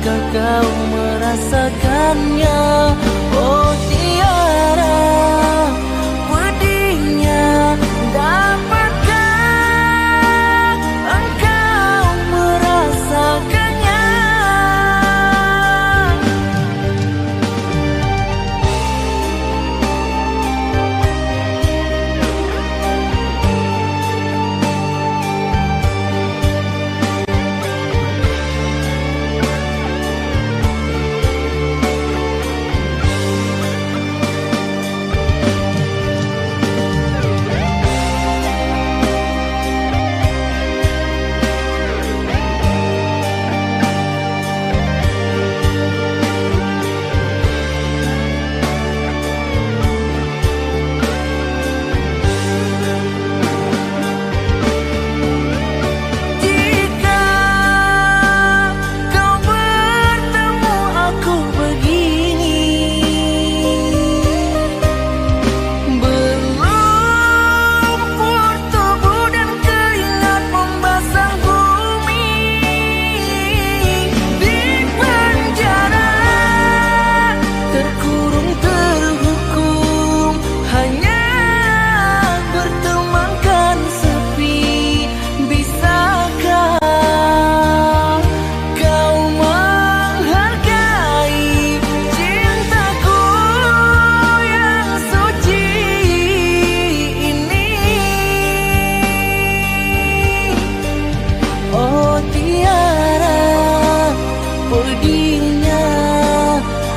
Dapatkah kau merasakannya? Oh tiara, pedihnya. Dapatkah engkau merasakannya?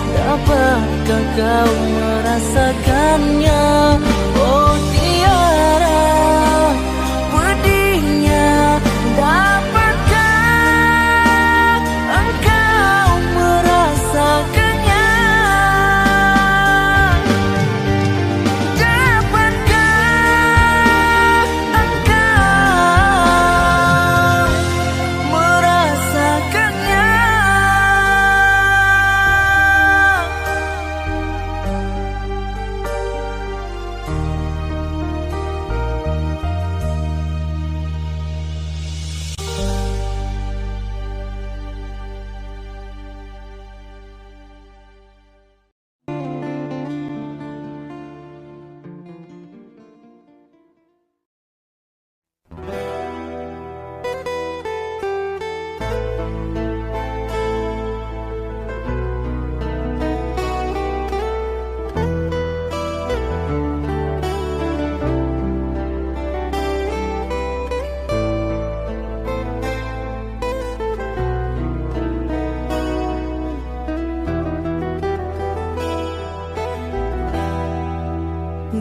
Dapatkah kau merasakannya? Oh tiara, pedihnya. Dapatkah engkau merasakannya? Dapatkah engkau merasakannya?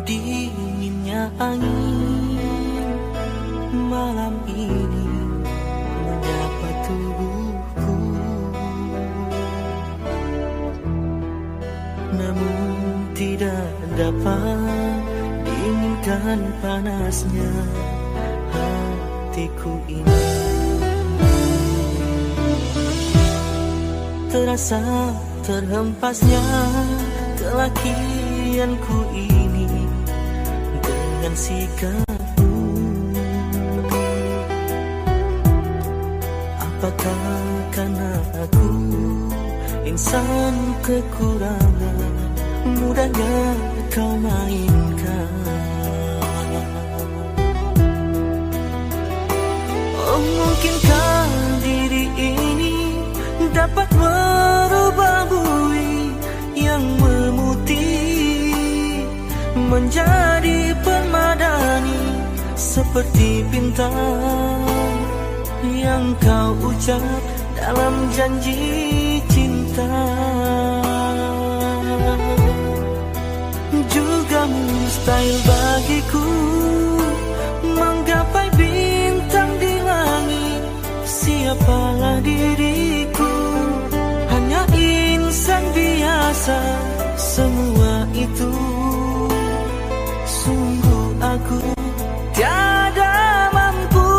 Dinginnya angin malam ini menyapa tubuhku, namun tidak dapat dinginkan panasnya hatiku ini. Terasa terhempasnya kelakianku ini dengan sikapmu. Apakah karena aku insan kekurangan, mudahnya kau mainkan? Oh mungkinkah diri ini dapat merubah bui yang memutih menjadi permadani, seperti bintang yang kau ucap dalam janji cinta. Juga mustahil bagiku menggapai bintang di langit. Siapalah diriku, hanya insan biasa. Semua itu sungguh aku tiada mampu.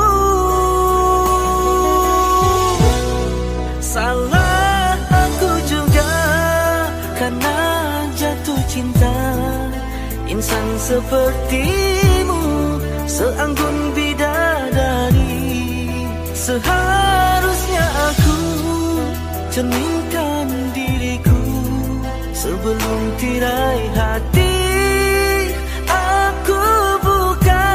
Salah aku juga karena jatuh cinta. Insan sepertimu seanggun bidadari. Seharusnya aku cermin tirai hati aku buka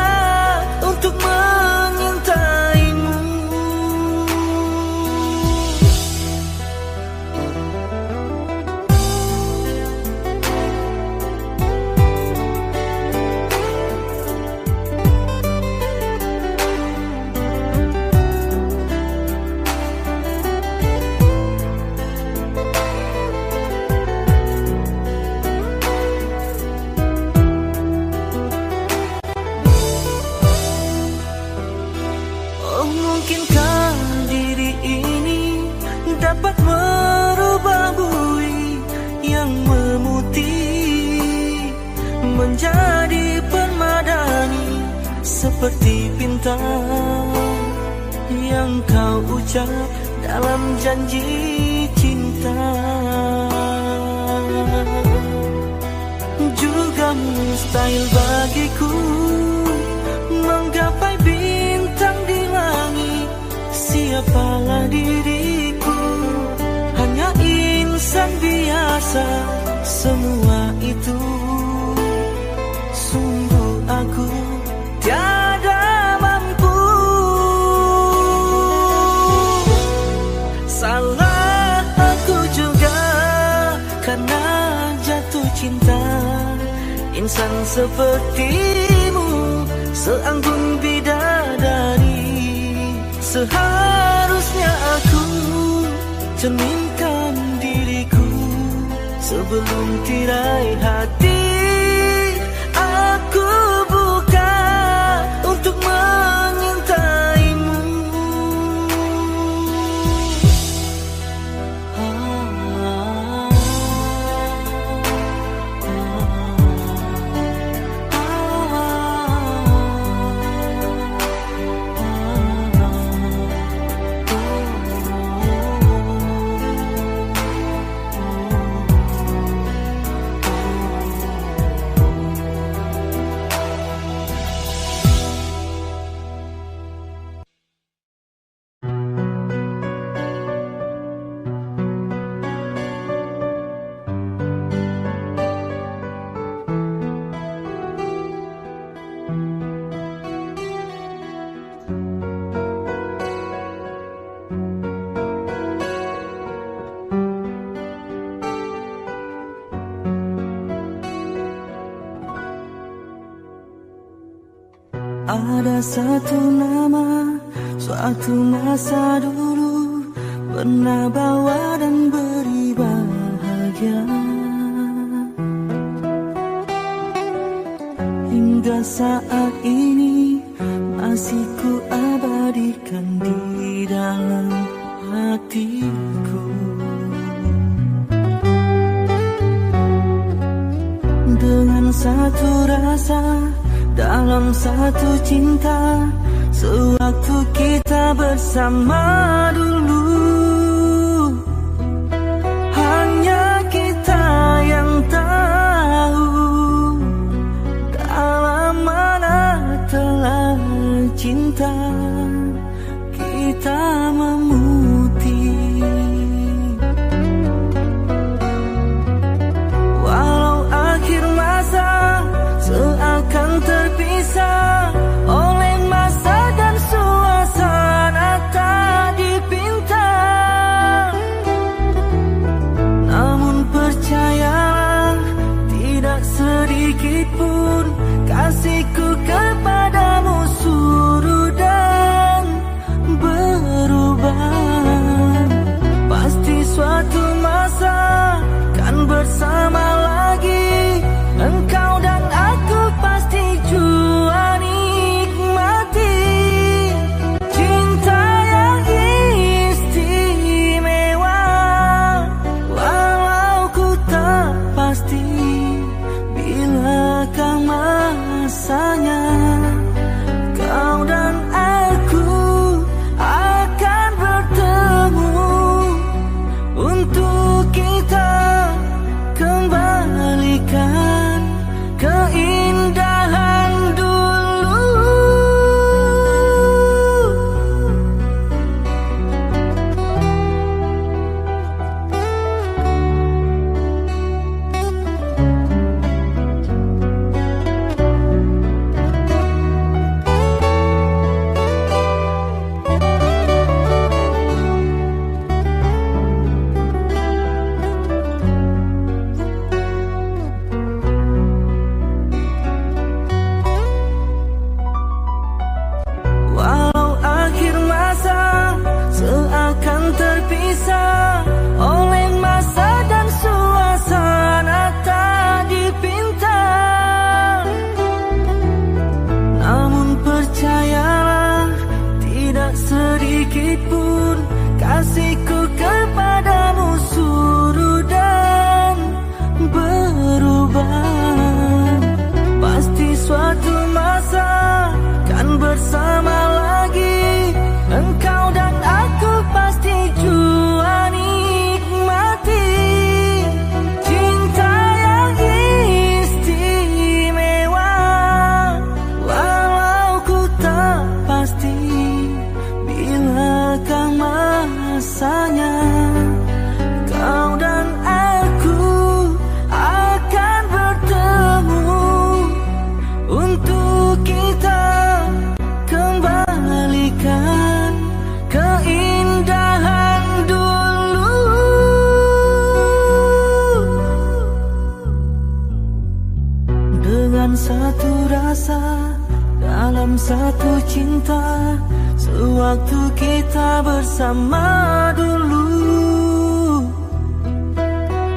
untuk mengintaimu. Mungkinkah diri ini dapat merubah bui yang memutih menjadi permadani seperti bintang yang kau ucap dalam janji cinta. Juga mustahil bagiku menggapai bintang di langit. Siapalah diriku, hanya insan biasa. Semua itu sungguh aku tiada mampu. Salah aku juga karena jatuh cinta. Insan sepertimu seanggun bidadari. Seharusnya aku cerminkan diriku sebelum tirai hati aku buka untuk mengintaimu. Ada satu nama, suatu masa dulu pernah bawa dan beri bahagia. Hingga saat ini masih ku abadikan di dalam hatiku. Dengan satu rasa, dalam satu cinta, sewaktu kita bersama dulu. Hanya kita yang tahu dalam mana telah cinta kita memutih. Walau akhir masa seakan terpisah oleh masa dan suasana tak dipinta. bersama dulu.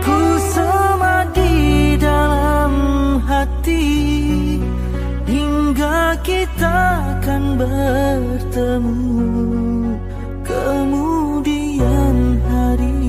Ku semadi dalam hati hingga kita akan bertemu kemudian hari.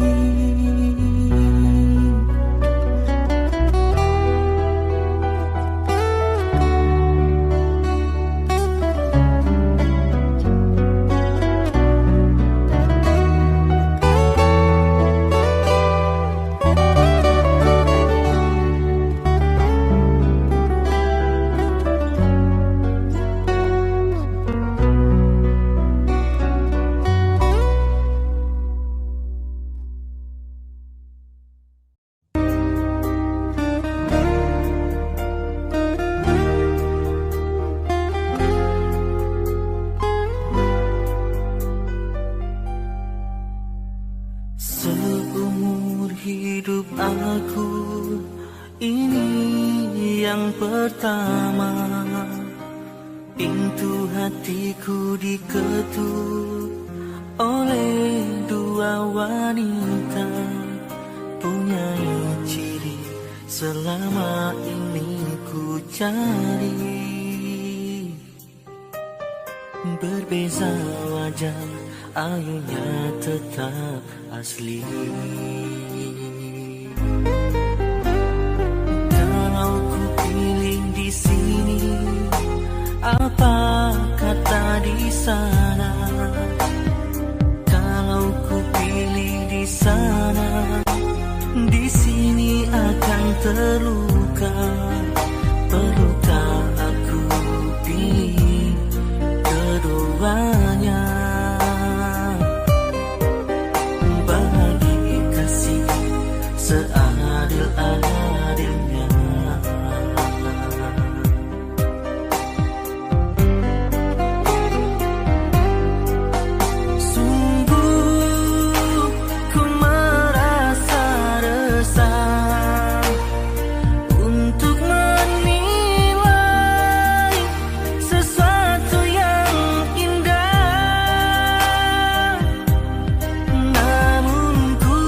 Seumur hidup aku ini yang pertama, pintu hatiku diketuk oleh dua wanita punya ciri selama ini ku cari. Berbeza wajah, ayunya tetap asli. Kalau ku pilih di sini, apa kata di sana? Kalau ku pilih di sana, di sini akan terluka. Perlukah aku pilih keduanya? Bagi kasih seadil-adilnya. Sungguh ku merasa resah untuk menilai sesuatu yang indah. Namun ku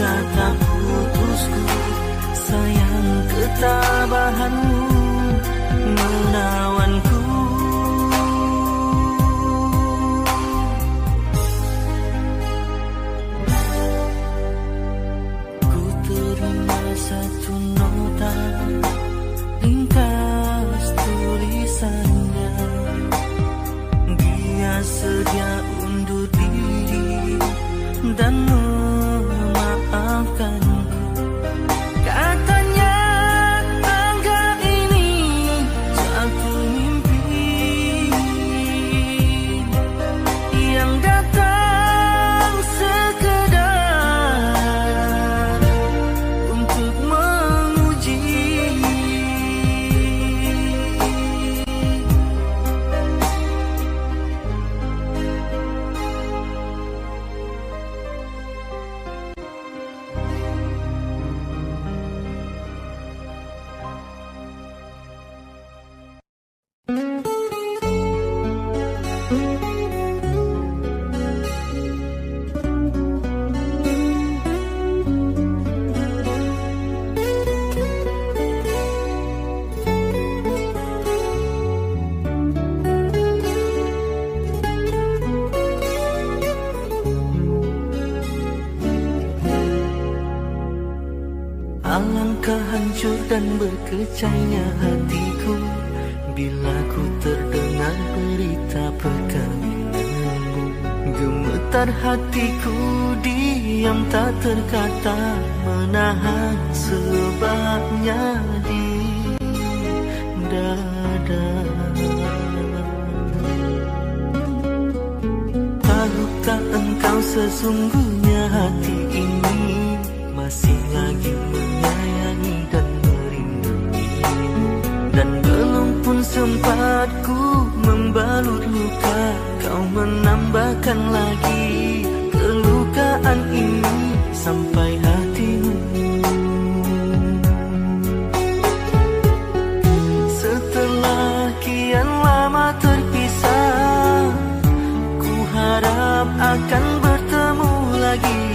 kata putusku. Sayang ketabahanmu menawanku. Ku terima satu nota, ringkas tulisannya. Dia sedia undur diri dan memaafkanku. Katanya anggap ini jatuh mimpi yang datang sekedar untuk menguji. Alangkah hancur dan berkecainya hatiku bila ku terdengar berita perkawinanmu. Gemetar hatiku diam tak terkata, menahan sebabnya di dada. Tahukah engkau sesungguhnya hati ini masih lagi menyayangi dan merindungimu. Dan belum pun sempat ku membalut luka, kau menambahkan lagi kelukaan ini sampai hatimu. Setelah kian lama terpisah, ku harap akan bertemu lagi.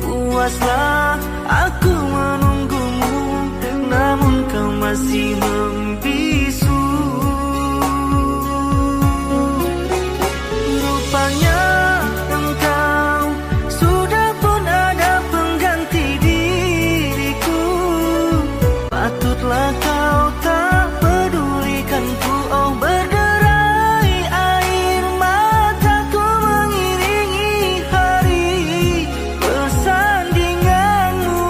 Puaslah aku menunggumu, namun kau masih membisu. Rupanya engkau sudah pun ada pengganti diriku. Patutlah kau tak pedulikanku. Oh, berderai air mataku mengiringi hari persandinganmu.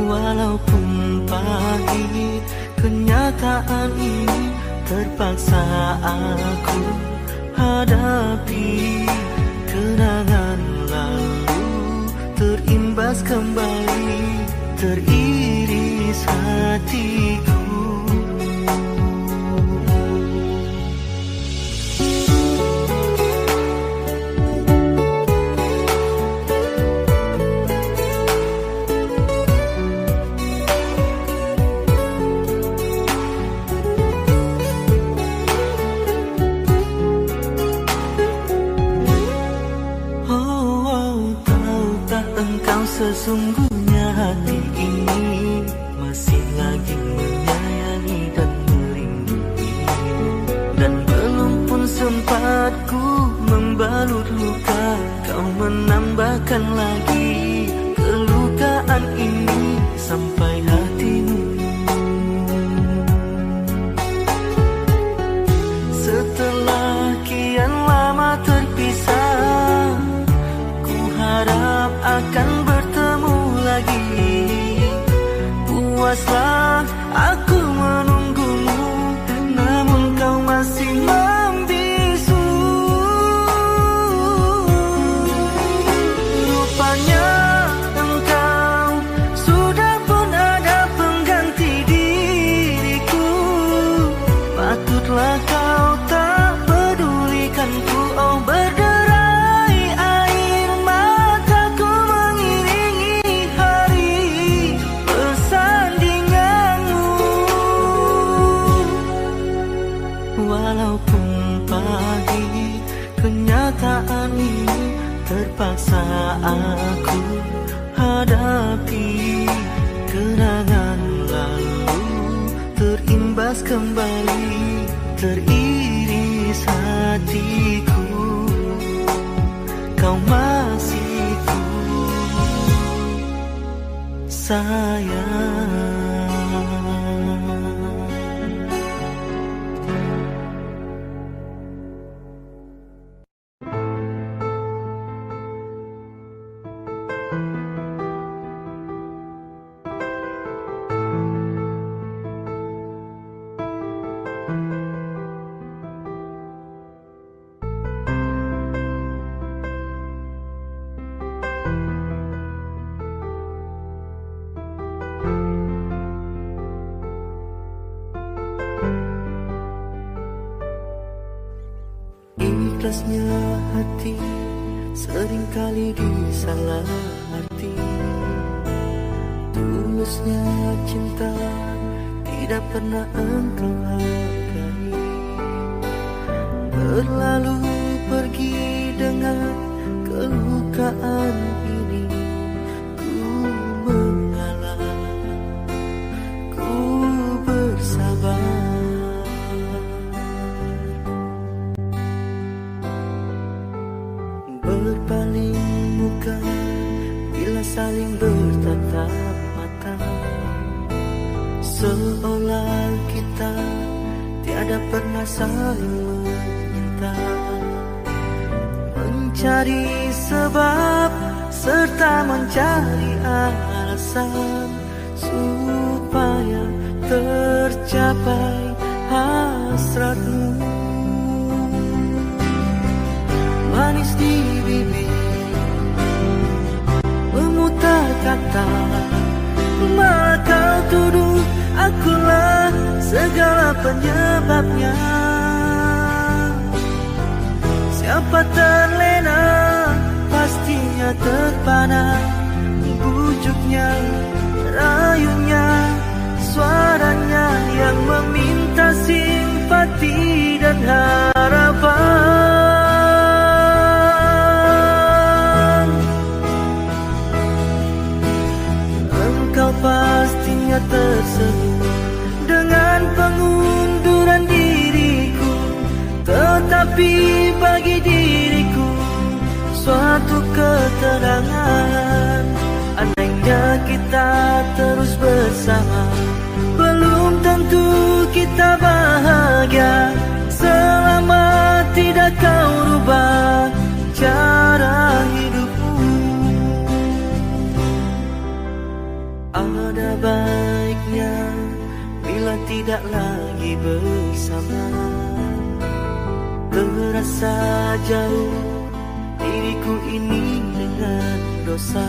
Walaupun pahit kenyataan ini, terpaksa aku hadapi. Kenangan lalu terimbas kembali, teriris hatiku. Sesungguhnya hati ini masih lagi menyayangi dan merindungimu. Dan belum pun sempat ku membalut luka, kau menambahkan lagi kelukaan ini sampai hatimu. Setelah kian lama terpisah, ku harap akan bertemu lagi. Puaslah aku menunggumu, namun kau masih membisu. Rupanya Terpaksa aku hadapi kenangan lalu, terimbas kembali, teriris hatiku. Kau masih ku sayang. Ikhlasnya hati seringkali disalah arti. Tulusnya cinta tidak pernah engkau hargai. Berlalu pergi dengan kelukaan ini. Ku mengalah, ku bersabar. Berpaling muka bila saling bertatap mata, seolah kita tiada pernah saling meminta. Mencari sebab serta mencari alasan supaya tercapai hasratmu. Manis di bibir, memutar kata, malah kau tuduh akulah segala penyebabnya. Siapa terlena pastinya terpana, bujuknya, rayunya, suaranya yang meminta simpati dan harapan. Pastinya tersenyum dengan pengunduran diriku, tetapi bagi diriku suatu keterangan. Andainya kita terus bersama, belum tentu kita bahagia selama tidak kau rubah cara hidupmu. Ada baiknya bila tidak lagi bersama. Terasa jauh diriku ini dengan dosa.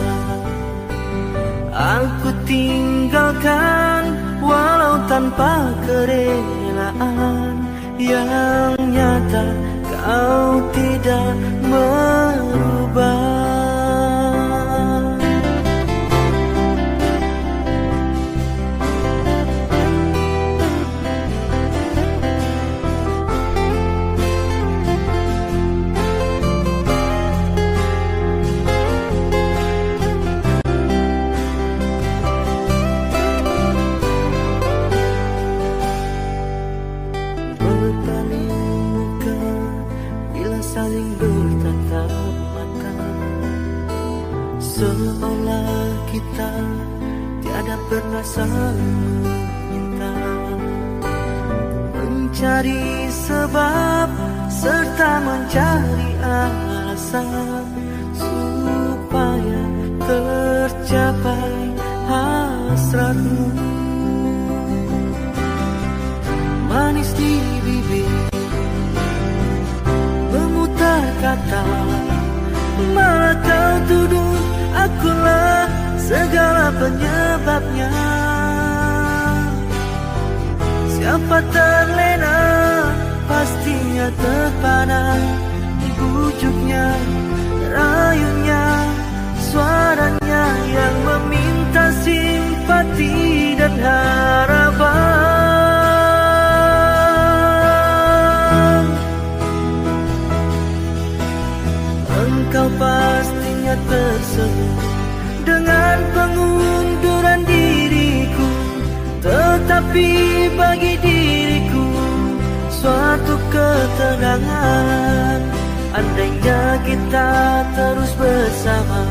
Aku tinggalkan walau tanpa kerelaan. Yang nyata kau tidak merubah. Saling bertatap mata, seolah kita tiada pernah saling meminta. Mencari sebab serta mencari alasan supaya tercapai hasratmu. Manis di bibir, kata, malah kau tuduh akulah segala penyebabnya. Siapa terlena pastinya terpana, bujuknya, rayunya, suaranya yang meminta simpati dan harapan. Engkau pastinya tersenyum dengan pengunduran diriku. Tetapi bagi diriku suatu ketenangan, andainya kita terus bersama.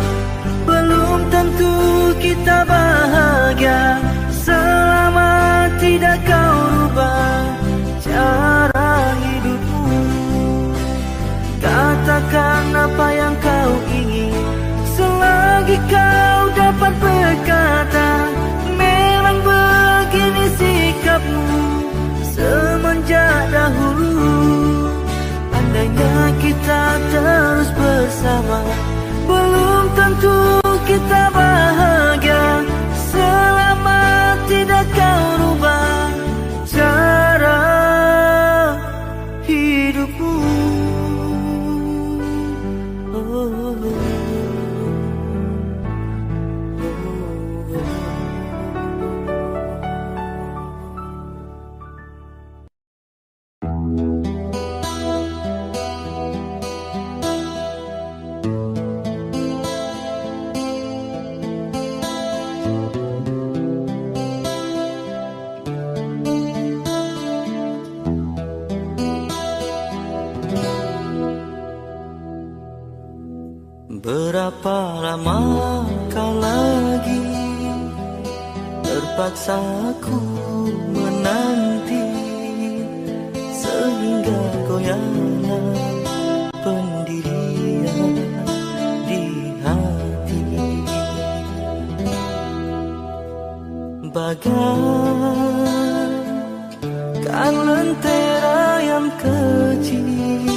Belum tentu kita bahagia selama tidak kau rubah cara hidupmu. Katakan apa yang kau ingin selagi kau dapat berkata. Memang begini sikapmu semenjak dahulu. Andainya kita terus bersama, belum tentu kita bahagia selama tidak kau rubah cara hidupmu. Berapa lama kau lagi terpaksa aku menanti, sehingga goyahnya pendirian di hati. Bagaikan lentera yang kecil,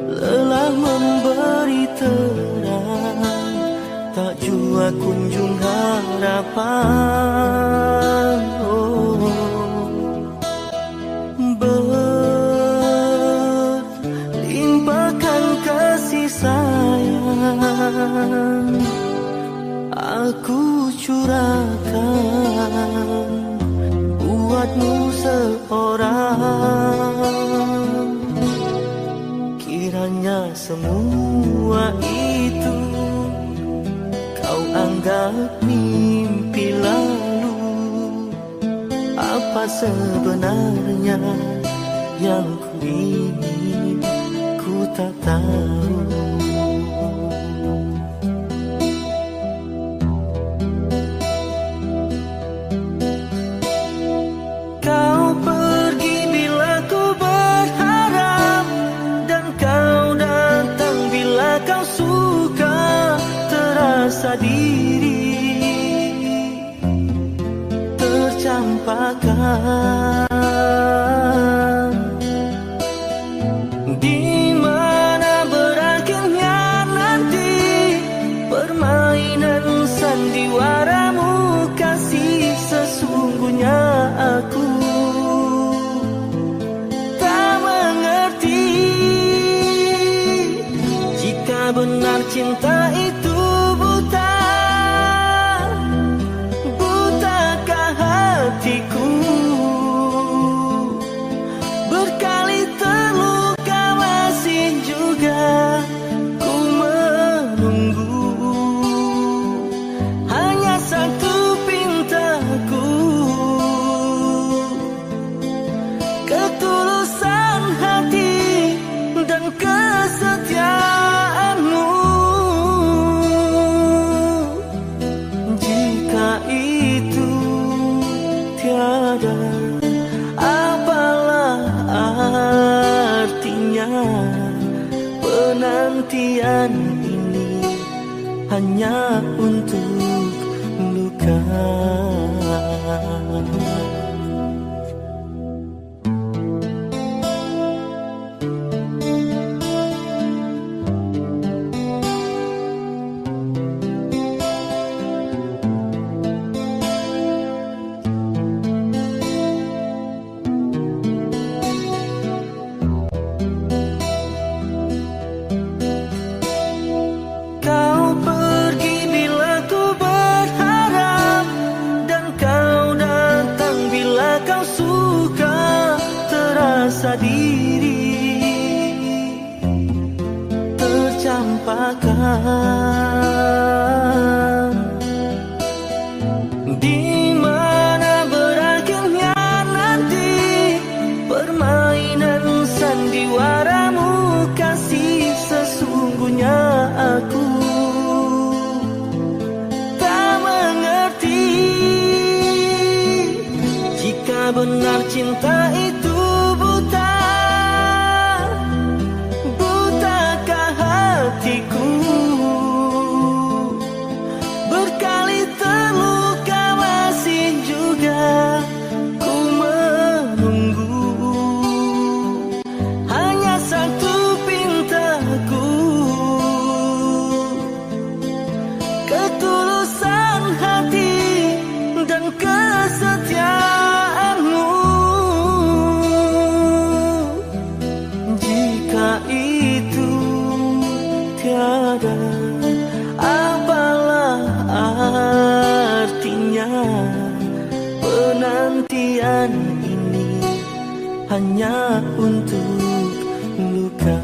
lelah memberi terang, tak jua kunjung harapan. Berlimpahkan kasih sayang aku curahkan buatmu seorang. Kiranya semua itu kau anggap mimpi lalu. Apa sebenarnya yang ku ingin, ku tak tahu. Kau pergi bila ku berharap, dan kau datang bila kau suka. Terasa diri tercampakkan. Di mana berakhirnya nanti permainan sandiwaramu, kasih sesungguhnya aku tak mengerti. Jika benar cinta itu buta, butakah hatiku? Berkali terluka masih juga ku menunggu. Hanya satu pintaku, ketulusan hati dan kesetiaanmu. Jika itu tiada, apalah artinya penantian ini hanya untuk luka. Kau pergi bila ku berharap, lupakan. Di mana berakhirnya nanti permainan sandiwaramu, kasih sesungguhnya aku tak mengerti. Jika benar cinta itu buta, butakah hatiku? Berkali terluka masih juga ku menunggu. Hanya satu pintaku, ketulusan hati dan kesetiaanmu. Jika itu tiada, apalah artinya penantian ini hanya untuk luka.